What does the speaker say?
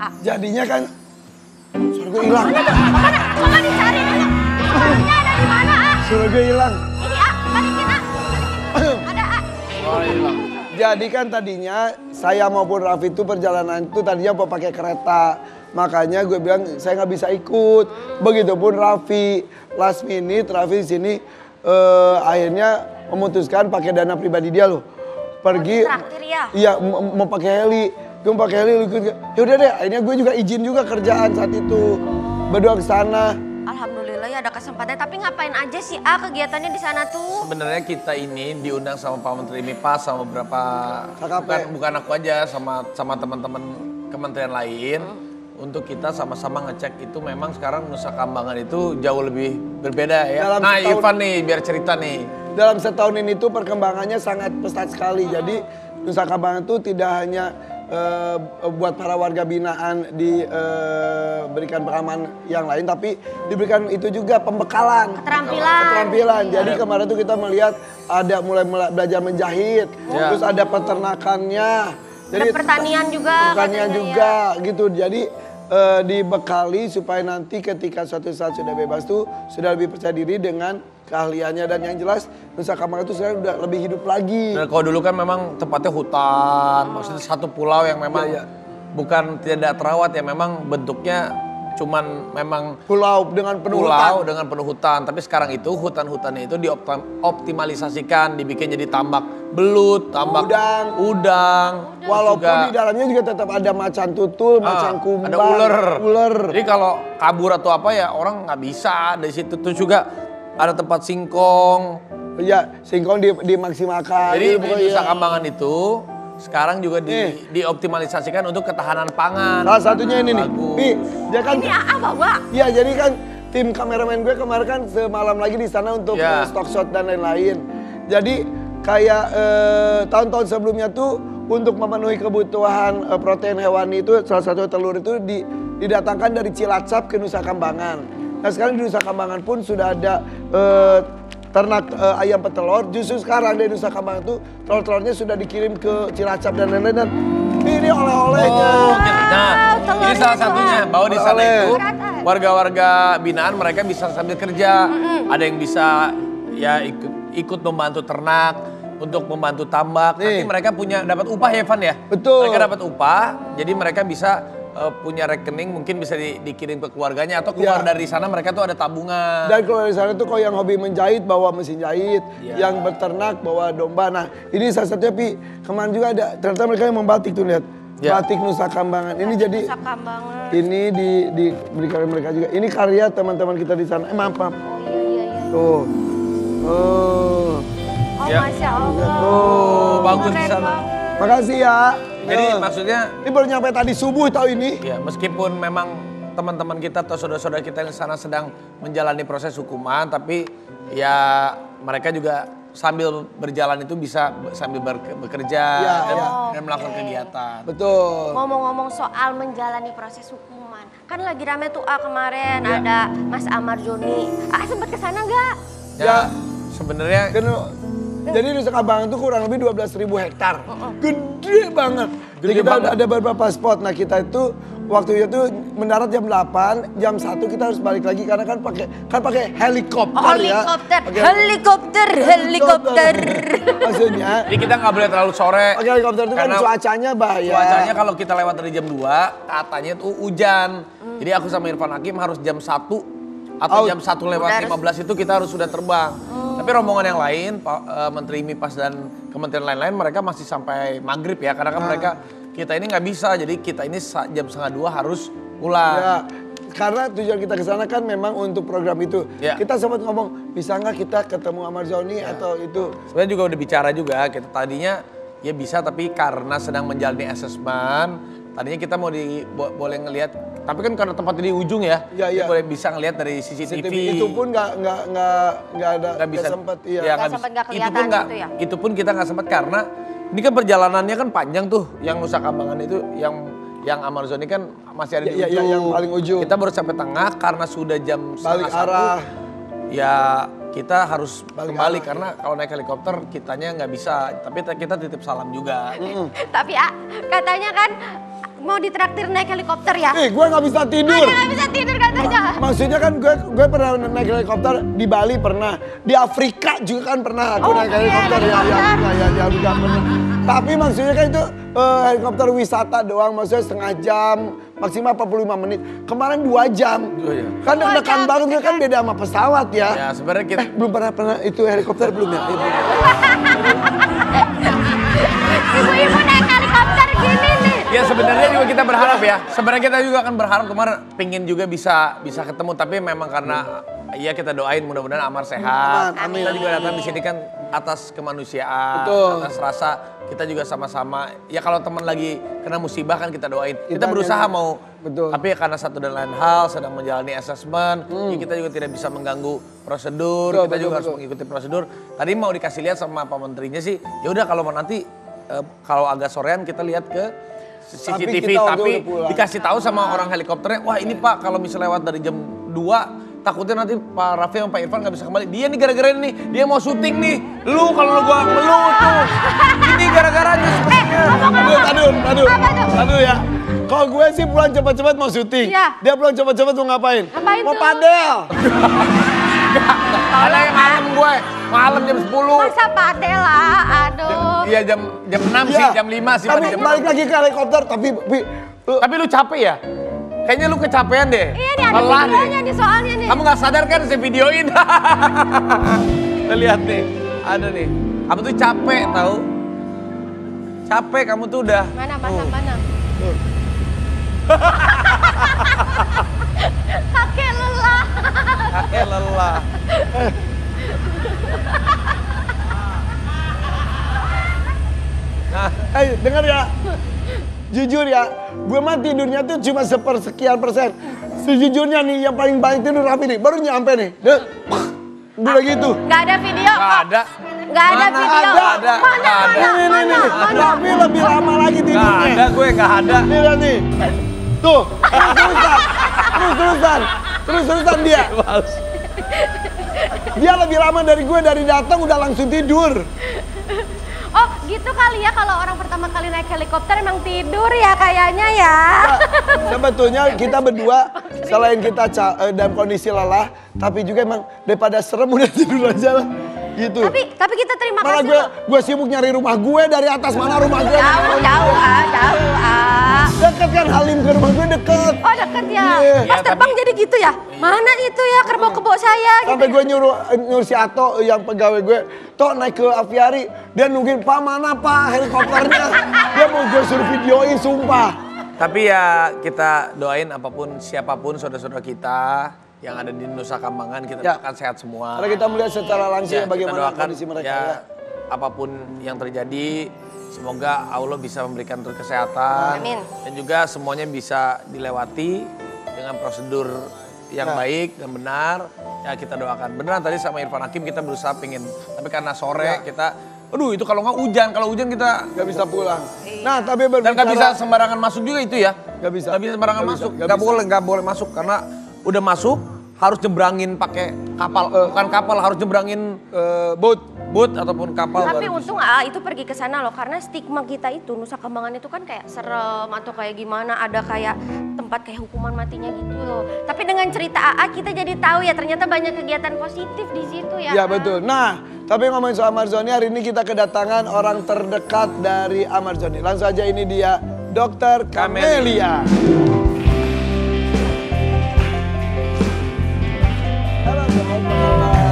A? Jadinya kan suara gue hilang. Coba dicari dulu. Suaranya ada di mana A? Suara gue hilang. Ini A, balikin A. Ada A. Suara hilang. Jadi kan tadinya saya maupun Raffi itu perjalanan itu tadinya mau pakai kereta. Makanya gue bilang saya nggak bisa ikut. Begitupun Raffi. Last minute Raffi di sini akhirnya memutuskan pakai dana pribadi dia loh. Pergi. Traktir ya? Iya mau pakai heli. Gue mau pakai heli. Ya udah deh. Akhirnya gue juga izin juga kerjaan saat itu. Berdua ke sana. Alhamdulillah ya ada kesempatan. Tapi ngapain aja sih A kegiatannya di sana tuh? Sebenarnya kita ini diundang sama Pak Menteri MIPAS sama beberapa bukan aku aja sama teman-teman kementerian lain untuk kita sama-sama ngecek itu memang sekarang Nusa Kambangan itu jauh lebih berbeda ya. Dalam Nah, setahun- Irfan nih biar cerita nih. Dalam setahun ini tuh perkembangannya sangat pesat sekali. Jadi Nusa Kambangan itu tidak hanya buat para warga binaan diberikan pengalaman yang lain, tapi diberikan itu juga pembekalan. Keterampilan. Jadi kemarin tuh kita melihat ada mulai belajar menjahit, terus ada peternakannya. Jadi Ada pertanian juga. pertanian katanya juga gitu. Jadi dibekali supaya nanti ketika suatu saat sudah bebas tuh sudah lebih percaya diri dengan keahliannya, dan yang jelas Nusa Kambangan itu sekarang udah lebih hidup lagi. Dan kalau dulu kan memang tempatnya hutan, maksudnya satu pulau yang memang bukan tidak terawat ya, memang bentuknya cuman memang Pulau dengan penuh pulau hutan. dengan penuh hutan. Tapi sekarang itu hutan-hutannya itu dioptimalisasikan, dibikin jadi tambak belut, tambak udang. Walaupun juga, di dalamnya juga tetap ada macan tutul, macan kumbang, ada ular. ular. Jadi kalau kabur atau apa ya orang nggak bisa dari situ. Terus juga ada tempat singkong. Ya, singkong dimaksimalkan. Jadi Gitu di pokoknya. Nusa Kambangan itu sekarang juga dioptimalisasikan untuk ketahanan pangan. Salah satunya ini nih. Bagus. Pi, dia kan Ini A bawa. iya, jadi kan tim kameramen gue kemarin kan semalam lagi di sana untuk stock shot dan lain-lain. Jadi kayak tahun-tahun sebelumnya tuh untuk memenuhi kebutuhan protein hewani itu salah satu telur itu didatangkan dari Cilacap ke Nusa Kambangan. Nah sekarang di Nusa Kambangan pun sudah ada ternak ayam petelur. Justru sekarang dari Nusa Kambangan itu telur-telurnya sudah dikirim ke Cilacap dan lain-lain. Dan ini oleh-olehnya. Oh, gitu. Nah, telurnya ini salah itu, satunya bahwa di sana Oleh. itu warga-warga binaan mereka bisa sambil kerja. Ada yang bisa ya ikut membantu ternak, untuk membantu tambak. Nanti mereka dapat upah ya, Van ya? Betul. Mereka dapat upah, jadi mereka bisa punya rekening, mungkin bisa dikirim ke keluarganya atau keluar dari sana mereka tuh ada tabungan. Dan kalau dari sana tuh kalau yang hobi menjahit bawa mesin jahit, yang beternak bawa domba. Nah ini salah satunya Pi, kemarin juga ada, ternyata mereka yang membatik tuh lihat. Batik Nusa Kambangan. Ini jadi, Nusa Kambangan. ini diberikan mereka juga. Ini karya teman-teman kita di sana. Maaf. Oh iya. Tuh. Oh Masya Allah. Oh, bagus di Keren sana. banget. Makasih ya. Jadi maksudnya, Ini baru nyampe tadi subuh tahu ini. ya meskipun memang teman-teman kita atau saudara-saudara kita yang di sana sedang menjalani proses hukuman, tapi ya mereka juga sambil berjalan itu bisa sambil bekerja dan melakukan kegiatan. Betul. Ngomong-ngomong soal menjalani proses hukuman, kan lagi rame tuh A kemarin ada Mas Amar Joni. A sempat ke sana nggak? Ya, sebenarnya Jadi Nusa Kambangan itu kurang lebih 12.000 hektar. Gede banget. Jadi kita ada beberapa spot. Nah kita itu waktu itu mendarat jam 8, jam 1 kita harus balik lagi karena kan pakai helikopter ya. Helikopter. Maksudnya jadi kita nggak boleh terlalu sore. pakai helikopter itu kan karena cuacanya bahaya. cuacanya kalau kita lewat dari jam 2, katanya tuh hujan. Jadi aku sama Irfan Hakim harus jam 1 atau jam 1 lewat 15 itu kita harus sudah terbang. Tapi rombongan yang lain, Pak Menteri MIPAS dan kementerian lain-lain mereka masih sampai maghrib ya. Karena kan kita ini nggak bisa, jadi kita ini jam 1:30 harus pulang. Ya, karena tujuan kita ke sana kan memang untuk program itu. Ya. Kita sempat ngomong, bisa nggak kita ketemu Amar Joni atau itu. Sebenarnya juga udah bicara juga, kita tadinya ya bisa tapi karena sedang menjalani asesmen, tadinya kita mau boleh ngelihat, tapi kan karena tempatnya di ujung ya, Iya. boleh bisa ngelihat dari CCTV. Itu pun nggak ada, Nggak bisa sempat. ya, Nggak nggak sempat bisa. nggak kelihatan gitu ya? Itu pun kita nggak sempat karena ini kan perjalanannya kan panjang tuh, yang Nusa Kambangan itu yang Amar Joni kan masih ada di ujung. Yang paling ujung. Kita baru sampai tengah karena sudah jam Balik 1:30. arah. Ya kita harus Balik kembali arah. karena kalau naik helikopter kitanya nggak bisa. Tapi kita titip salam juga. Tapi A, katanya kan mau ditraktir naik helikopter ya? Gue nggak bisa tidur. Ada nggak bisa tidur katanya. Maksudnya kan gue pernah naik helikopter di Bali pernah, di Afrika juga kan pernah aku naik helikopter ya juga pernah. Tapi maksudnya kan itu helikopter wisata doang, maksudnya setengah jam, maksimal 45 menit. Kemarin 2 jam. Kan deg-degan banget, itu kan beda sama pesawat ya. Ya sebenarnya kita Belum pernah itu helikopter belum ya? Ibu-ibu naik helikopter gini nih. Ya sebenarnya juga kita berharap ya. Sebenarnya kita juga akan berharap kemarin pingin juga bisa ketemu, tapi memang karena ya kita doain mudah-mudahan Amar sehat. Amin. Kita juga datang di sini kan atas kemanusiaan, Betul. atas rasa kita juga sama-sama. Ya kalau teman lagi kena musibah kan kita doain. Kita Kita berusaha nyanyi. mau. Betul. Tapi karena satu dan lain hal sedang menjalani asesmen, ya kita juga tidak bisa mengganggu prosedur. Kita juga harus mengikuti prosedur. Tadi mau dikasih lihat sama Pak Menterinya sih, ya udah kalau mau nanti kalau agak sorean kita lihat ke CCTV, tapi dikasih tahu sama orang helikopternya, wah ini Pak kalau misalnya lewat dari jam 2, takutnya nanti Pak Raffi sama Pak Irfan nggak bisa kembali. Dia nih gara-gara ini, dia mau syuting nih. Lu kalau gua ngeluh tuh, ini gara-garanya sebenarnya. Aduh ya. Kalau gue sih pulang cepat-cepat mau syuting. Iya. Dia pulang cepat-cepat mau ngapain? Ngapain mau tuh? padel. Ada yang malam gue, malam jam 10. Masa padel lah, aduh. Iya jam 6 sih, jam 5 sih. Tapi jam balik 6. lagi ke helikopter, Tapi lu capek ya? Kayaknya lu kecapean deh. Iya nih ada Lelah videonya nih soalnya nih. Kamu gak sadar kan saya videoin. Kita lihat nih, ada nih. Kamu tuh capek tahu? Capek kamu tuh udah. Mana mana. Kakek lelah. Kakek lelah. Nah, dengar ya. Jujur ya, gue mah tidurnya tuh cuma sepersekian persen. Sejujurnya nih yang paling banyak tidur Raffi nih, baru nyampe nih. Udah gitu. Gak ada video gak kok. ada. Gak ada Mana video. ada? Mana? Nih. Raffi lebih lama lagi Gak tidurnya. ada gue, gak ada. Nih lihat nih. Tuh, terus-terusan dia. Dia lebih lama dari gue, dari datang udah langsung tidur. Oh gitu kali ya kalau orang pertama kali naik helikopter emang tidur ya kayaknya ya. Sebetulnya kita berdua selain kita dalam kondisi lelah, tapi juga emang daripada serem udah tidur aja lah. Gitu. Tapi kita terima Malah kasih. gue sibuk nyari rumah gue dari atas mana rumah gue. Jauh. Deket kan Halim ke rumah gue deket. Oh deket ya. Iya. Pas Ya, terbang jadi gitu ya. Mana itu ya kerbau-kerbau saya gitu. Sampai gue nyuruh si Ato yang pegawai gue, Tok naik ke aviari, dia nungguin, Pak mana Pak helikopternya. Dia mau gue suruh videoin sumpah. Tapi ya kita doain apapun, siapapun saudara-saudara kita yang ada di Nusa Kambangan, kita doakan sehat semua. Karena kita melihat secara langsung Ya, bagaimana kita doakan kondisi mereka. ya, apapun yang terjadi, semoga Allah bisa memberikan kesehatan. Amin. Dan juga semuanya bisa dilewati dengan prosedur yang baik dan benar. Ya kita doakan. Beneran tadi sama Irfan Hakim kita berusaha pingin. Tapi karena sore kita, aduh itu kalau nggak hujan. Kalau hujan kita Gak bisa pulang. Nah tapi dan berbicara. nggak bisa sembarangan masuk juga itu ya. Gak bisa. Nggak bisa sembarangan Nggak masuk. bisa. Nggak boleh masuk karena udah masuk harus nyebrangin pakai kapal. Bukan kapal, harus nyebrangin boat ataupun kapal. Tapi baru untung itu pergi ke sana loh karena stigma kita itu Nusa Kambangan itu kan kayak serem atau kayak gimana ada kayak tempat kayak hukuman matinya gitu loh. Tapi dengan cerita AA kita jadi tahu ya ternyata banyak kegiatan positif di situ ya. Ya kan? betul. Nah tapi ngomongin soal Amarzoni, hari ini kita kedatangan orang terdekat dari Amarzoni. Langsung aja ini dia Dr. Camelia. Halo, apa kabar?